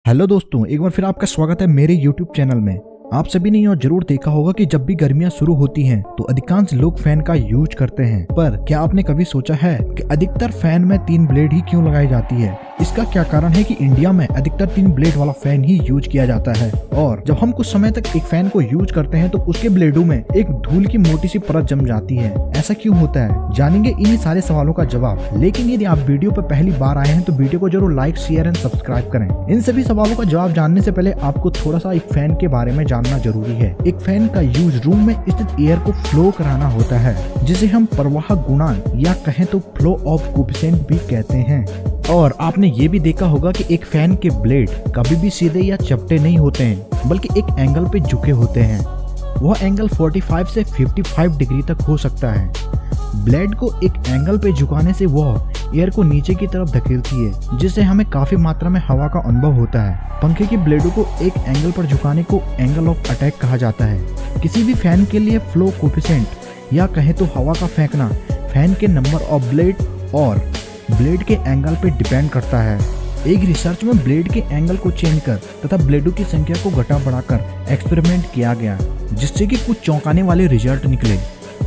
Hello दोस्तों, एक बार फिर आपका स्वागत है मेरे YouTube चैनल में। आप सभी ने यह जरूर देखा होगा कि जब भी गर्मियां शुरू होती हैं तो अधिकांश लोग फैन का यूज करते हैं। पर क्या आपने कभी सोचा है कि अधिकतर फैन में 3 ब्लेड ही क्यों लगाई जाती है? इसका क्या कारण है कि इंडिया में अधिकतर 3 ब्लेड वाला फैन ही यूज किया जाता है और जब हम कुछ समय तक एक फैन को यूज करते हैं तो उसके ब्लेडों में एक धूल की मोटी सी परत जम जाती है। ऐसा क्यों होता है? जानेंगे इन्हीं सारे सवालों का जवाब। लेकिन यदि आप वीडियो पर पहली बार आए हैं तो वीडियो को जरूर लाइक, शेयर एंड सब्सक्राइब करें। इन सभी सवालों का जवाब जानने से पहले आपको थोड़ा सा एक फैन के बारे में जानना जरूरी है। एक फैन का यूज रूम में स्थित एयर को फ्लो कराना होता है, जिसे हम प्रवाह गुणांक या कहें तो फ्लो ऑफ कोएफिशिएंट भी कहते हैं। और आपने ये भी देखा होगा कि एक फैन के ब्लेड कभी भी सीधे या चपटे नहीं होते हैं, बल्कि एक एंगल पे झुके होते हैं। वह एंगल 45 से 55 डिग्री तक हो सकता है। ब्लेड को एक एंगल पे झुकाने से वह एयर को नीचे की तरफ धकेलती है, जिससे हमें काफी मात्रा में हवा का अनुभव होता है। पंखे के ब्लेडों को एक एंगल पर झुकाने को एंगल ऑफ अटैक कहा जाता है। किसी भी फैन के लिए फ्लो कोएफिशिएंट या कहें तो हवा का फेंकना फैन के नंबर ऑफ ब्लेड और ब्लेड के एंगल पे डिपेंड करता है। एक रिसर्च में ब्लेड के एंगल को चेंज कर तथा ब्लेडों की संख्या को घटा बढ़ाकर एक्सपेरिमेंट किया गया, जिससे कि कुछ चौंकाने वाले रिजल्ट निकले।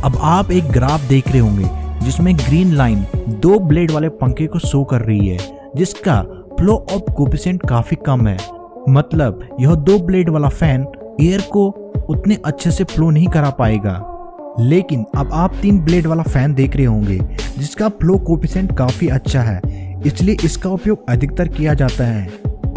अब आप एक ग्राफ देख रहे होंगे जिसमें ग्रीन लाइन 2 ब्लेड वाले पंखे को शो कर रही है, जिसका फ्लो ऑफ कोएफिशिएंट काफी कम है। मतलब यह 2 ब्लेड वाला फैन एयर को उतने अच्छे से फ्लो नहीं करा पाएगा। लेकिन अब आप 3 ब्लेड वाला फैन देख रहे होंगे जिसका फ्लो कोएफिशिएंट काफी अच्छा है, इसलिए इसका उपयोग अधिकतर किया जाता है।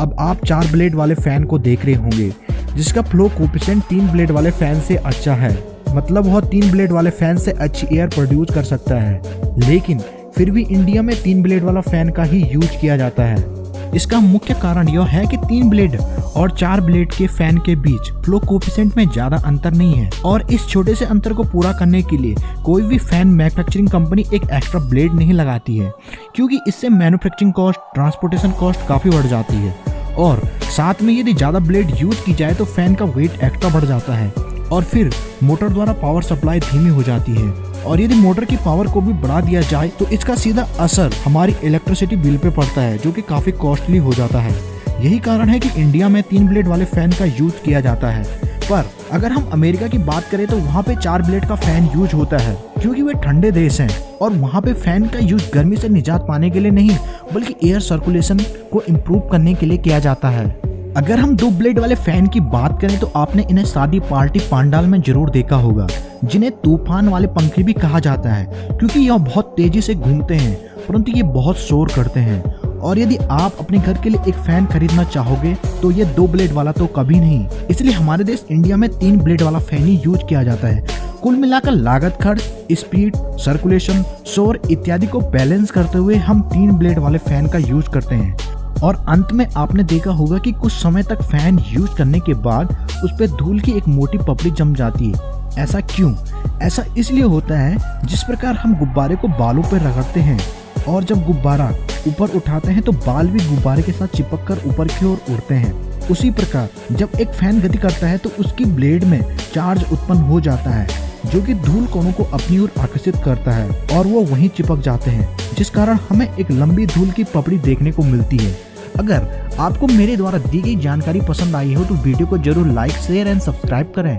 अब आप 4 ब्लेड वाले फैन को देख रहे होंगे जिसका फ्लो कोएफिशिएंट 3 ब्लेड वाले फैन से अच्छा है। मतलब वह 3 ब्लेड वाले फैन से अच्छी एयर प्रोड्यूस कर सकता है, लेकिन फिर भी इंडिया में 3 ब्लेड वाला फैन का ही यूज किया जाता है। इसका मुख्य कारण यह है कि 3 ब्लेड और 4 ब्लेड के फैन के बीच फ्लो कोएफिशिएंट में ज्यादा अंतर नहीं है और इस छोटे से अंतर को पूरा करने के लिए कोई भी फैन मैन्युफैक्चरिंग कंपनी एक एक्स्ट्रा ब्लेड नहीं लगाती है, क्योंकि इससे मैन्युफैक्चरिंग कॉस्ट, ट्रांसपोर्टेशन कॉस्ट काफी बढ़ जाती है। और साथ में यदि ज्यादा ब्लेड यूज की जाए तो फैन का वेट एक्स्ट्रा बढ़ जाता है और फिर मोटर द्वारा पावर सप्लाई धीमी हो जाती है। और यदि मोटर की पावर को भी बढ़ा दिया जाए तो इसका सीधा असर हमारी इलेक्ट्रिसिटी बिल पे पड़ता है, जो कि काफी कॉस्टली हो जाता है। यही कारण है कि इंडिया में 3 ब्लेड वाले फैन का यूज किया जाता है। पर अगर हम अमेरिका की बात करें तो वहाँ पे 4 ब्लेड का फैन यूज होता है, क्योंकि वे ठंडे देश हैं और वहाँ पे फैन का यूज गर्मी से निजात पाने के लिए नहीं, बल्कि एयर सर्कुलेशन को इम्प्रूव करने के लिए किया जाता है। अगर हम 2 ब्लेड वाले फैन की बात करें तो आपने इन्हें शादी, पार्टी, पंडाल में जरूर देखा होगा, जिन्हें तूफान वाले पंखे भी कहा जाता है, क्योंकि यह बहुत तेजी से घूमते हैं परंतु ये बहुत शोर करते हैं। और यदि आप अपने घर के लिए एक फैन खरीदना चाहोगे तो ये 2 ब्लेड वाला तो कभी नहीं। इसलिए हमारे देश इंडिया में 3 ब्लेड वाला फैन ही यूज किया जाता है। कुल मिलाकर लागत, खर्च, स्पीड, सर्कुलेशन, शोर इत्यादि को बैलेंस करते हुए हम 3 ब्लेड वाले फैन का यूज करते हैं। और अंत में आपने देखा होगा कि कुछ समय तक फैन यूज करने के बाद उस पर धूल की एक मोटी पपड़ी जम जाती है। ऐसा क्यों? ऐसा इसलिए होता है जिस प्रकार हम गुब्बारे को बालों पर रगड़ते हैं और जब गुब्बारा ऊपर उठाते हैं तो बाल भी गुब्बारे के साथ चिपक कर ऊपर की ओर उड़ते हैं। उसी प्रकार जब एक फैन गति करता है तो उसकी ब्लेड में चार्ज उत्पन्न हो जाता है, जो कि धूल कोनों को अपनी ओर आकर्षित करता है और वो वहीं चिपक जाते हैं, जिस कारण हमें एक लंबी धूल की पपड़ी देखने को मिलती है। अगर आपको मेरे द्वारा दी गई जानकारी पसंद आई हो तो वीडियो को जरूर लाइक, शेयर एंड सब्सक्राइब करें।